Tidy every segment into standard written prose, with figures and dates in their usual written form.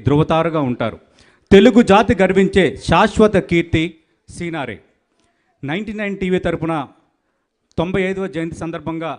ధృవతారుగా ఉంటారు. తెలుగు జాతి గర్వించే శాశ్వత కీర్తి సీనారే. 99 టీవీ తరపున 95వ జయంతి సందర్భంగా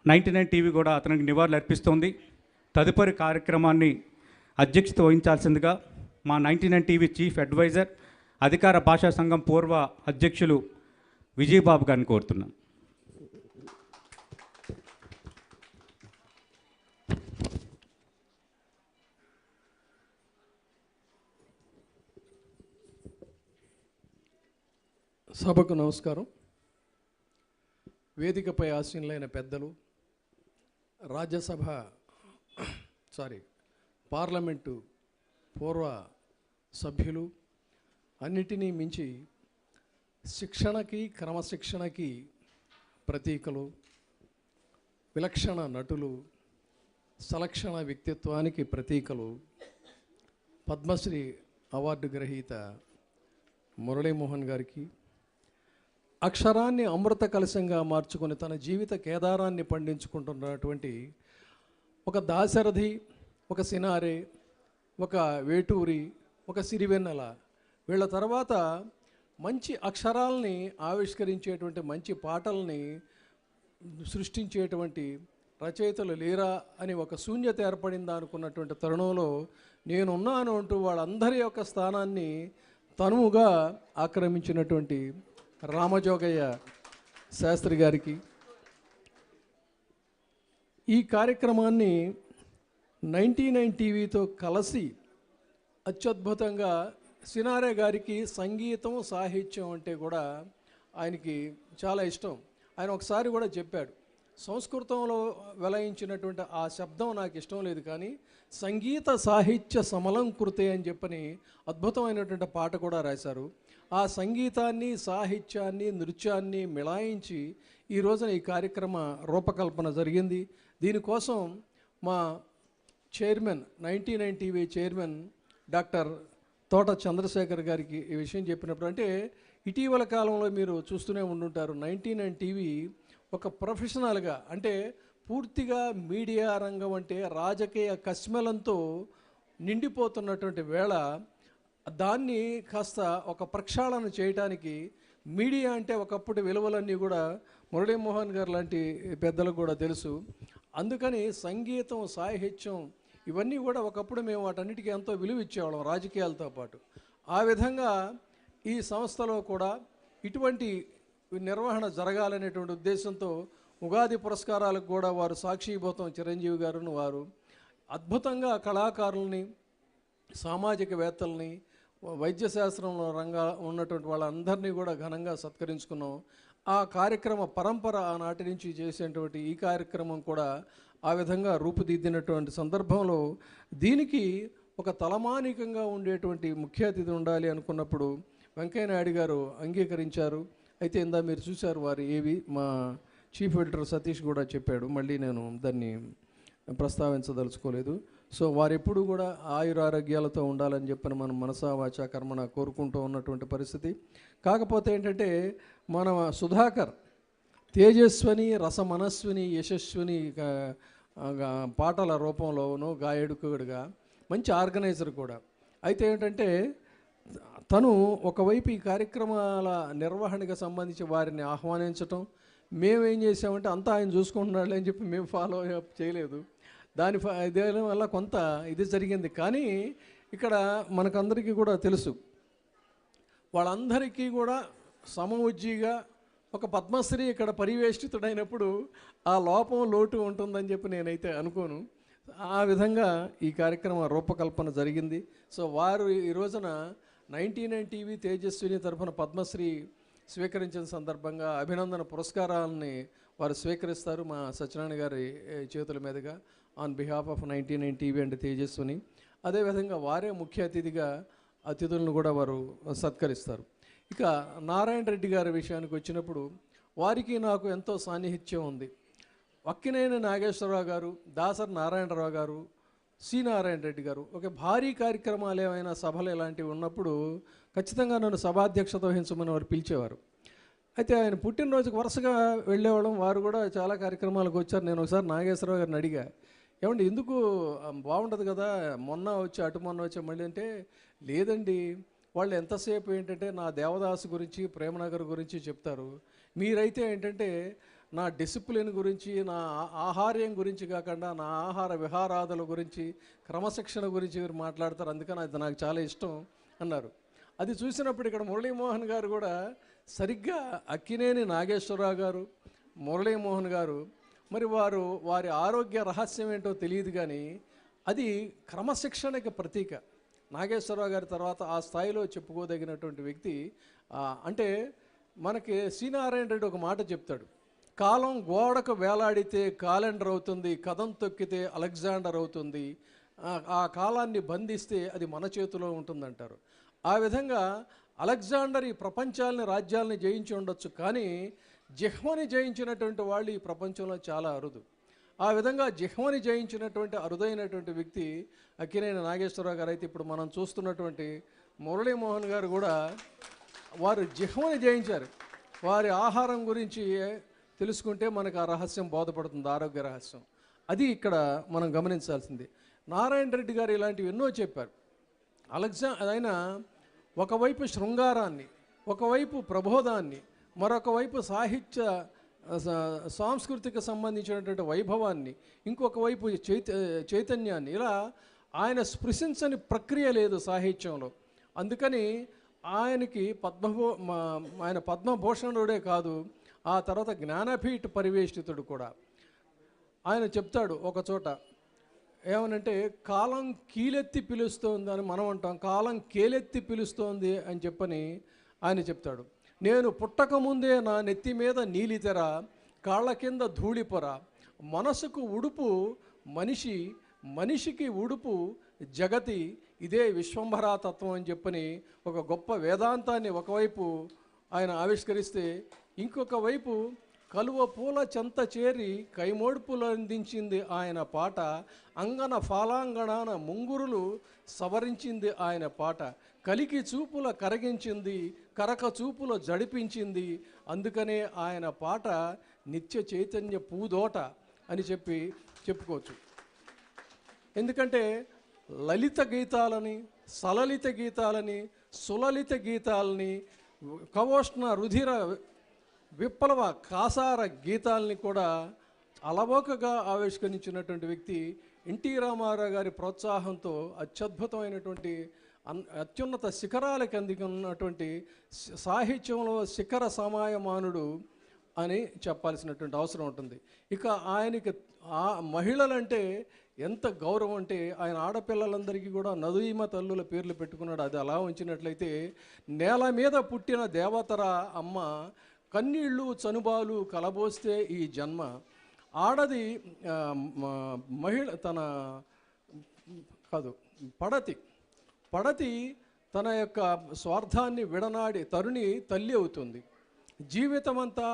99 టీవీ కూడా అతనికి నివాళులు అర్పిస్తోంది. తదుపరి కార్యక్రమాన్ని అధ్యక్షత వహించాల్సిందిగా మా 99 టీవీ చీఫ్ అడ్వైజర్, అధికార భాషా సంఘం పూర్వ అధ్యక్షులు విజయబాబు గారిని కోరుతున్నాం. సభకు నమస్కారం. వేదికపై ఆసీనులైన పెద్దలు, రాజ్యసభ పార్లమెంటు పూర్వ సభ్యులు, అన్నిటినీ మించి శిక్షణకి క్రమశిక్షణకి ప్రతీకలు, విలక్షణ నటులు, సలక్షణ వ్యక్తిత్వానికి ప్రతీకలు, పద్మశ్రీ అవార్డు గ్రహీత మురళీమోహన్ గారికి, అక్షరాన్ని అమృత కలశంగా మార్చుకొని తన జీవిత కేదారాన్ని పండించుకుంటున్నటువంటి ఒక దాశరథి, ఒక సినారే, ఒక వేటూరి, ఒక సిరివెన్నెల, వీళ్ళ తర్వాత మంచి అక్షరాలని ఆవిష్కరించేటువంటి మంచి పాటల్ని సృష్టించేటువంటి రచయితలు లేరా అని ఒక శూన్యత ఏర్పడిందా అనుకున్నటువంటి తరుణంలో నేనున్నాను అంటూ వాళ్ళందరి యొక్క స్థానాన్ని తనువుగా ఆక్రమించినటువంటి రామజోగయ్య శాస్త్రి గారికి, ఈ కార్యక్రమాన్ని 99 టీవీతో కలిసి అత్యద్భుతంగా సినారే గారికి సంగీతం సాహిత్యం అంటే కూడా ఆయనకి చాలా ఇష్టం. ఆయన ఒకసారి కూడా చెప్పాడు, సంస్కృతంలో వెలయించినటువంటి ఆ శబ్దం నాకు ఇష్టం లేదు, కానీ సంగీత సాహిత్య సమలంకృతే అని చెప్పని అద్భుతమైనటువంటి పాట కూడా రాశారు. ఆ సంగీతాన్ని, సాహిత్యాన్ని, నృత్యాన్ని మిళాయించి ఈ రోజున ఈ కార్యక్రమ రూపకల్పన జరిగింది. దీనికోసం మా చైర్మన్, 99 టీవీ చైర్మన్ డాక్టర్ తోట చంద్రశేఖర్ గారికి ఈ విషయం చెప్పినప్పుడు, అంటే ఇటీవల కాలంలో మీరు చూస్తూనే ఉండుంటారు, 99 టీవీ ఒక ప్రొఫెషనల్గా, అంటే పూర్తిగా మీడియా రంగం అంటే రాజకీయ కస్మెలంతో నిండిపోతున్నటువంటి వేళ దాన్ని కాస్త ఒక ప్రక్షాళన చేయడానికి, మీడియా అంటే ఒకప్పుడు విలువలన్నీ కూడా మురళీమోహన్ గారు లాంటి పెద్దలకు కూడా తెలుసు. అందుకని సంగీతం, సాహిత్యం ఇవన్నీ కూడా ఒకప్పుడు మేము వాటన్నిటికీ ఎంతో విలువ ఇచ్చేవాళ్ళం రాజకీయాలతో పాటు. ఆ విధంగా ఈ సంస్థలో కూడా ఇటువంటి నిర్వహణ జరగాలనేటువంటి ఉద్దేశంతో ఉగాది పురస్కారాలకు కూడా వారు సాక్షిభూతం చిరంజీవి గారును, వారు అద్భుతంగా కళాకారుల్ని, సామాజికవేత్తల్ని, వైద్యశాస్త్రంలో రంగా ఉన్నటువంటి వాళ్ళందరినీ కూడా ఘనంగా సత్కరించుకున్నాం. ఆ కార్యక్రమ పరంపర ఆనాటి నుంచి చేసేటువంటి ఈ కార్యక్రమం కూడా ఆ విధంగా రూపుదిద్దినటువంటి సందర్భంలో దీనికి ఒక తలమానికంగా ఉండేటువంటి ముఖ్య అతిథి ఉండాలి అనుకున్నప్పుడు వెంకయ్యనాయుడు గారు అంగీకరించారు. అయితే ఇందా మీరు చూశారు వారు ఏవి, మా చీఫ్ ఎడిటర్ సతీష్ కూడా చెప్పాడు, మళ్ళీ నేను దాన్ని ప్రస్తావించదలుచుకోలేదు. సో వారెప్పుడు కూడా ఆయురారోగ్యాలతో ఉండాలని చెప్పని మనం మనసా వాచా కర్మణ కోరుకుంటూ ఉన్నటువంటి పరిస్థితి. కాకపోతే ఏంటంటే మన సుధాకర్ తేజస్విని, రసమనస్విని, యశస్విని పాటల రూపంలోనూ గాయకుడిగా మంచి ఆర్గనైజర్ కూడా. అయితే ఏంటంటే తను ఒకవైపు ఈ కార్యక్రమాల నిర్వహణకు సంబంధించి వారిని ఆహ్వానించటం, మేమేం చేసామంటే అంతా ఆయన చూసుకుంటున్నాడు అని చెప్పి మేము ఫాలో అప్ చేయలేదు. దేని వల్ల కొంత ఇది జరిగింది. కానీ ఇక్కడ మనకందరికీ కూడా తెలుసు, వాళ్ళందరికీ కూడా సమవుజ్జిగా ఒక పద్మశ్రీ ఇక్కడ పరివేష్టితుడైనప్పుడు ఆ లోపం లోటు ఉంటుందని చెప్పి నేనైతే అనుకోను. ఆ విధంగా ఈ కార్యక్రమ రూపకల్పన జరిగింది. సో వారు ఈ రోజున 99 టీవీ తేజస్విని తరఫున పద్మశ్రీ స్వీకరించిన సందర్భంగా అభినందన పురస్కారాలని వారు స్వీకరిస్తారు మా సత్యనారాయణ గారి చేతుల మీదుగా on behalf of 99 TV and Tejaswini. అదేవిధంగా వారే ముఖ్య అతిథిగా అతిథులను కూడా వారు సత్కరిస్తారు. ఇక నారాయణ రెడ్డి గారి విషయానికి వచ్చినప్పుడు వారికి నాకు ఎంతో సాన్నిహిత్యం ఉంది. వక్కినేని నాగేశ్వరరావు గారు, దాసరి నారాయణరావు గారు, సి నారాయణ రెడ్డి గారు ఒక భారీ కార్యక్రమాలు ఏమైనా సభలు ఇలాంటివి ఉన్నప్పుడు ఖచ్చితంగా నన్ను సభాధ్యక్షత వహించమని వారు పిలిచేవారు. అయితే ఆయన పుట్టినరోజుకు వరుసగా వెళ్ళేవాళ్ళం. వారు కూడా చాలా కార్యక్రమాలకు వచ్చారు. నేను ఒకసారి నాగేశ్వరరావు గారిని అడిగా, ఏమండి ఎందుకు బాగుండదు కదా, మొన్న వచ్చి మళ్ళీ అంటే, లేదండి వాళ్ళు ఎంతసేపు ఏంటంటే నా దేవదాసు గురించి ప్రేమనగర్ గురించి చెప్తారు, మీరైతే ఏంటంటే నా డిసిప్లిన్ గురించి నా ఆహార్యం గురించి కాకుండా నా ఆహార విహారాదుల గురించి క్రమశిక్షణ గురించి మీరు మాట్లాడతారు, అందుకని అది నాకు చాలా ఇష్టం అన్నారు. అది చూసినప్పుడు ఇక్కడ మురళీమోహన్ గారు కూడా సరిగ్గా అక్కినేని నాగేశ్వరరావు గారు, మురళీమోహన్ గారు మరి వారి ఆరోగ్య రహస్యం ఏంటో తెలియదు కానీ అది క్రమశిక్షణకి ప్రతీక. నాగేశ్వరరావు గారి తర్వాత ఆ స్థాయిలో చెప్పుకోదగినటువంటి వ్యక్తి. అంటే మనకి శ్రీనారాయణ రెడ్డి ఒక మాట చెప్తాడు, కాలం గోడకు వేలాడితే క్యాలెండర్ అవుతుంది, కథం తొక్కితే అలెగ్జాండర్ అవుతుంది, ఆ కాలాన్ని బంధిస్తే అది మన చేతిలో ఉంటుందంటారు. ఆ విధంగా అలెగ్జాండర్ ఈ ప్రపంచాలని రాజ్యాలని జయించి ఉండొచ్చు, కానీ జిహ్వని జయించినటువంటి వాళ్ళు ఈ ప్రపంచంలో చాలా అరుదు. ఆ విధంగా జిహ్వని జయించినటువంటి అరుదైనటువంటి వ్యక్తి అక్కినేని నాగేశ్వరరావు గారు. అయితే ఇప్పుడు మనం చూస్తున్నటువంటి మురళీమోహన్ గారు కూడా వారు జిహ్వని జయించారు. వారి ఆహారం గురించి తెలుసుకుంటే మనకు ఆ రహస్యం బోధపడుతుంది, ఆరోగ్య రహస్యం. అది ఇక్కడ మనం గమనించాల్సింది. నారాయణ రెడ్డి గారు ఇలాంటివి ఎన్నో చెప్పారు. ఆయన ఒకవైపు శృంగారాన్ని, ఒకవైపు ప్రబోధాన్ని, మరొక వైపు సాహిత్య సాంస్కృతిక సంబంధించినటువంటి వైభవాన్ని, ఇంకొక వైపు చైతన్యాన్ని, ఇలా ఆయన స్పృశించని ప్రక్రియ లేదు సాహిత్యంలో. అందుకని ఆయనకి ఆయన పద్మభూషణుడే కాదు, ఆ తర్వాత జ్ఞానపీఠ పరివేష్టితుడు కూడా. ఆయన చెప్తాడు ఒక చోట ఏమనంటే, కాలం కీలెత్తి పిలుస్తోంది అని మనం అంటాం, కాలం కేలెత్తి పిలుస్తోంది అని చెప్పని ఆయన చెప్తాడు. నేను పుట్టకముందే నా నెత్తి మీద నీలితెర, కాళ్ళ కింద ధూళిపొర, మనసుకు ఉడుపు మనిషి, మనిషికి ఉడుపు జగతి, ఇదే విశ్వంభరాతత్వం అని చెప్పని ఒక గొప్ప వేదాంతాన్ని ఒకవైపు ఆయన ఆవిష్కరిస్తే, ఇంకొక వైపు కలువ పూల చెంత చేరి కైమోడ్పులందించింది ఆయన పాట, అంగన ఫాలాంగణాన ముంగురులు సవరించింది ఆయన పాట, కలికి చూపుల కరగించింది, కరక చూపుల జడిపించింది, అందుకనే ఆయన పాట నిత్య చైతన్య పూదోట అని చెప్పుకోవచ్చు. ఎందుకంటే లలిత గీతాలని, సలలిత గీతాలని, సులలిత గీతాలని, కవోష్ణ రుధిర విప్లవ కాసార గీతాలని కూడా అలవోకగా ఆవిష్కరించినటువంటి వ్యక్తి. ఎన్టీ రామారావు గారి ప్రోత్సాహంతో అత్యద్భుతమైనటువంటి అత్యున్నత శిఖరాలకు అందుకున్నటువంటి సాహిత్యంలో శిఖర సమాయమానుడు అని చెప్పాల్సినటువంటి అవసరం ఉంటుంది. ఇక ఆయనకి మహిళలంటే ఎంత గౌరవం అంటే, ఆయన ఆడపిల్లలందరికీ కూడా నదుయమ తల్లుల పేర్లు పెట్టుకున్నాడు. అది అలా ఉంచినట్లయితే, నేల మీద పుట్టిన దేవతర అమ్మ, కన్నీళ్ళు చనుబాలు కలబోస్తే ఈ జన్మ, ఆడది మహిళ పడతి తన యొక్క స్వార్థాన్ని విడనాడి తరుణి తల్లి అవుతుంది, జీవితమంతా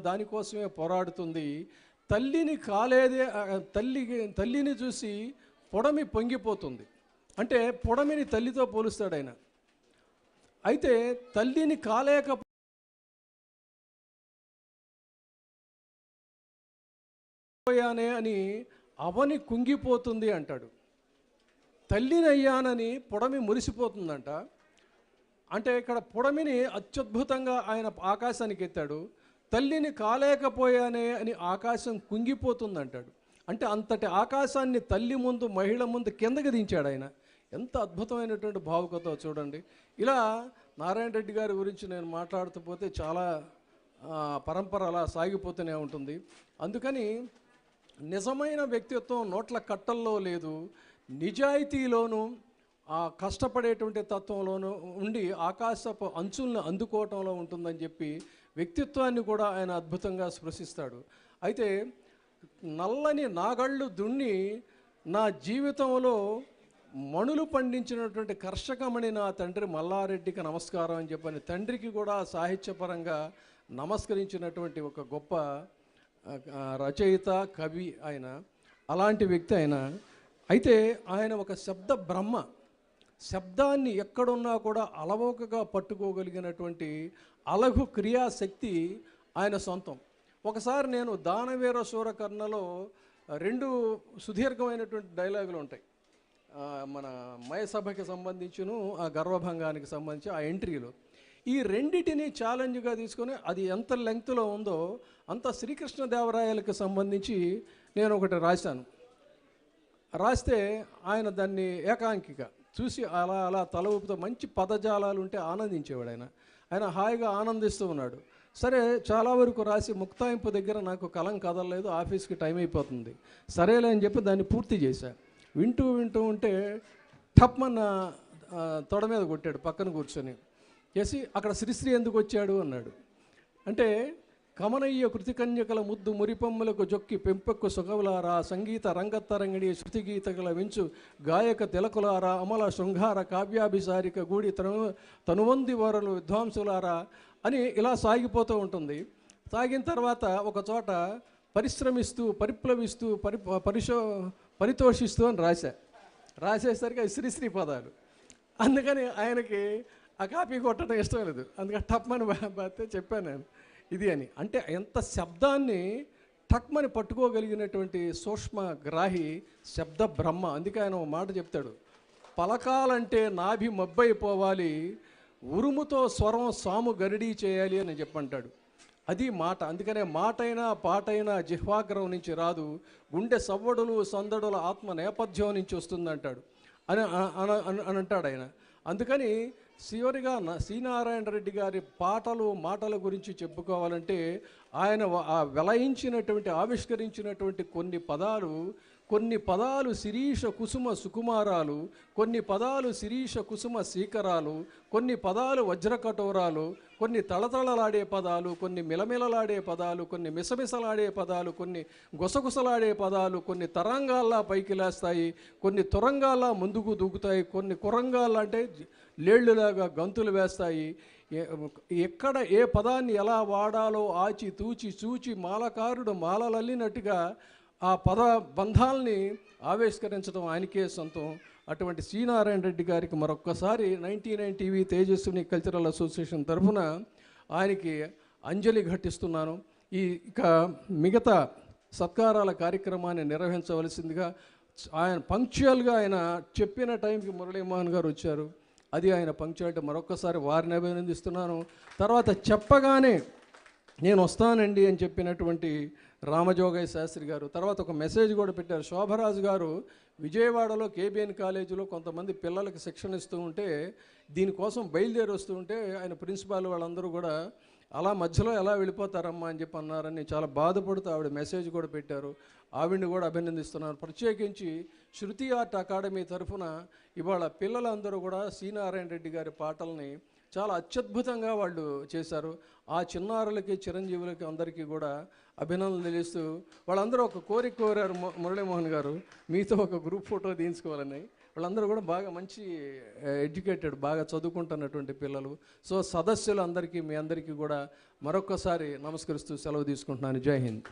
దానికోసమే పోరాడుతుంది. తల్లిని చూసి పొడమి పొంగిపోతుంది. అంటే పొడమిని తల్లితో పోలుస్తాడు ఆయన. అయితే తల్లిని కాలేకపోయానే అని అవని కుంగిపోతుంది అంటాడు. తల్లిని అయ్యానని పొడమి మురిసిపోతుందంట. అంటే ఇక్కడ పొడమిని అత్యద్భుతంగా ఆయన ఆకాశానికి ఎత్తాడు. తల్లిని కాలేకపోయానే అని ఆకాశం కుంగిపోతుందంటాడు. అంటే అంతటి ఆకాశాన్ని తల్లి ముందు, మహిళ ముందు కిందకి దించాడు ఆయన. ఎంత అద్భుతమైనటువంటి భావుకత చూడండి. ఇలా నారాయణ రెడ్డి గారి గురించి నేను మాట్లాడుతూ పోతే చాలా పరంపర అలా సాగిపోతూనే ఉంటుంది. అందుకని నిజమైన వ్యక్తిత్వం నోట్ల కట్టల్లో లేదు, నిజాయితీలోనూ కష్టపడేటువంటి తత్వంలోనూ ఉండి ఆకాశపు అంచులను అందుకోవటంలో ఉంటుందని చెప్పి వ్యక్తిత్వాన్ని కూడా ఆయన అద్భుతంగా స్పృశిస్తాడు. అయితే నల్లని నాగళ్ళు దున్ని నా జీవితంలో మణులు పండించినటువంటి కర్షకమణి నా తండ్రి మల్లారెడ్డికి నమస్కారం అని చెప్పని తండ్రికి కూడా సాహిత్యపరంగా నమస్కరించినటువంటి ఒక గొప్ప రచయిత, కవి ఆయన. అలాంటి వ్యక్తి ఆయన. అయితే ఆయన ఒక శబ్ద బ్రహ్మ, శబ్దాన్ని ఎక్కడున్నా కూడా అలవోకగా పట్టుకోగలిగినటువంటి అలఘు క్రియాశక్తి ఆయన సొంతం. ఒకసారి నేను దానవీర శూరకర్ణలో రెండు సుదీర్ఘమైనటువంటి డైలాగులు ఉంటాయి. మన మయసభకి సంబంధించును ఆ గర్వభంగానికి సంబంధించి ఆ ఎంట్రీలో ఈ రెండిటిని ఛాలెంజ్గా తీసుకొని అది ఎంత లెంగ్త్లో ఉందో అంత శ్రీకృష్ణదేవరాయలకు సంబంధించి నేను ఒకటి రాస్తే ఆయన దాన్ని ఏకాంకిక చూసి అలా అలా తల ఊపుతో మంచి పదజాలాలు ఉంటే ఆనందించేవాడు. ఆయన హాయిగా ఆనందిస్తూ ఉన్నాడు. సరే, చాలా వరకు రాసి ముక్తాయింపు దగ్గర నాకు కలం కదలలేదు, ఆఫీస్కి టైం అయిపోతుంది, సరేలే అని చెప్పి దాన్ని పూర్తి చేశా. వింటూ ఉంటే టప్మన్న తొడ మీద కొట్టాడు పక్కన కూర్చొని. చేసి అక్కడ శ్రీశ్రీ ఎందుకు వచ్చాడు అన్నాడు. అంటే కమనయ్య కృతికన్యకల ముద్దు మురిపమ్ములకు జొక్కి పెంపెక్కు సుఖవులారా, సంగీత రంగత్తరంగిణి శృతిగీతకల వించు గాయక తిలకులారా, అమల శృంగార కావ్యాభిసారిక గూడి తనువంది వరలు విద్వాంసులారా అని ఇలా సాగిపోతూ ఉంటుంది. సాగిన తర్వాత ఒక చోట పరిశ్రమిస్తూ పరిప్లవిస్తూ పరితోషిస్తూ అని రాసేసరికి అది శ్రీశ్రీ పదాలు. అందుకని ఆయనకి ఆ కాపీ కొట్టడం ఇష్టం లేదు. అందుకని టప్మని బాతే చెప్పాను నేను ఇది అని. అంటే ఎంత శబ్దాన్ని టక్మని పట్టుకోగలిగినటువంటి సూక్ష్మ గ్రాహి శబ్ద బ్రహ్మ. అందుకే ఆయన మాట చెప్తాడు, పలకాలంటే నాభి మబ్బైపోవాలి, ఉరుముతో స్వరం సాము గరిడీ చేయాలి అని చెప్పంటాడు. అది మాట. అందుకనే మాటైనా పాటైనా జిహ్వాగ్రం నుంచి రాదు, గుండె సవ్వడులు సందడుల ఆత్మ నేపథ్యం నుంచి వస్తుందంటాడు అని అంటాడు ఆయన. అందుకని చివరిగా శ్రీనారాయణ రెడ్డి గారి మాటల గురించి చెప్పుకోవాలంటే ఆయన వెలయించినటువంటి ఆవిష్కరించినటువంటి కొన్ని పదాలు శిరీష కుసుమ సుకుమారాలు, కొన్ని పదాలు శిరీష కుసుమ శీకరాలు, కొన్ని పదాలు వజ్రకఠోరాలు, కొన్ని తళతళలాడే పదాలు, కొన్ని మిలమిలలాడే పదాలు, కొన్ని మిసమిసలాడే పదాలు, కొన్ని గుసగుసలాడే పదాలు, కొన్ని తరంగాల్లా పైకి లేస్తాయి, కొన్ని తురంగాల్లా ముందుకు దూకుతాయి, కొన్ని కురంగాల్లా అంటే లేళ్లులాగా గంతులు వేస్తాయి. ఎక్కడ ఏ పదాన్ని ఎలా వాడాలో ఆచి తూచి చూచి మాలకారుడు మాలలల్లినట్టుగా ఆ పద బంధాలని ఆవిష్కరించడం ఆయనకే సొంతం. అటువంటి శ్రీనారాయణ రెడ్డి గారికి మరొక్కసారి 99 టీవీ తేజస్విని కల్చరల్ అసోసియేషన్ తరఫున ఆయనకి అంజలి ఘటిస్తున్నాను. ఇక మిగతా సత్కారాల కార్యక్రమాన్ని నిర్వహించవలసిందిగా ఆయన పంక్చువల్గా ఆయన చెప్పిన టైంకి మురళీమోహన్ గారు వచ్చారు. అది ఆయన పంక్చువాలిటీ. మరొక్కసారి వారిని అభినందిస్తున్నాను. తర్వాత చెప్పగానే నేను వస్తానండి అని చెప్పినటువంటి రామజోగయ్య శాస్త్రి గారు. తర్వాత ఒక మెసేజ్ కూడా పెట్టారు. శోభరాజు గారు విజయవాడలో కేబిఎన్ కాలేజీలో కొంతమంది పిల్లలకి శిక్షణ ఇస్తూ ఉంటే దీనికోసం బయలుదేరి వస్తూ ఉంటే ఆయన ప్రిన్సిపాల్ వాళ్ళందరూ కూడా అలా మధ్యలో ఎలా వెళ్ళిపోతారమ్మా అని చెప్పి అన్నారని చాలా బాధపడుతూ ఆవిడ మెసేజ్ కూడా పెట్టారు. ఆవిడ్ని కూడా అభినందిస్తున్నారు. ప్రత్యేకించి శృతి ఆర్ట్ అకాడమీ తరఫున ఇవాళ పిల్లలందరూ కూడా శ్రీనారాయణ రెడ్డి గారి పాటల్ని చాలా అత్యద్భుతంగా వాళ్ళు చేశారు. ఆ చిన్నారులకి చిరంజీవులకి అందరికీ కూడా అభినందనలు తెలుస్తూ వాళ్ళందరూ ఒక కోరిక కోరారు, మురళీమోహన్ గారు మీతో ఒక గ్రూప్ ఫోటో తీయించుకోవాలని. వాళ్ళందరూ కూడా బాగా మంచి ఎడ్యుకేటెడ్, బాగా చదువుకుంటున్నటువంటి పిల్లలు. సో సదస్సులు అందరికీ మీ అందరికీ కూడా మరొక్కసారి నమస్కరిస్తూ సెలవు తీసుకుంటున్నాను. జై హింద్.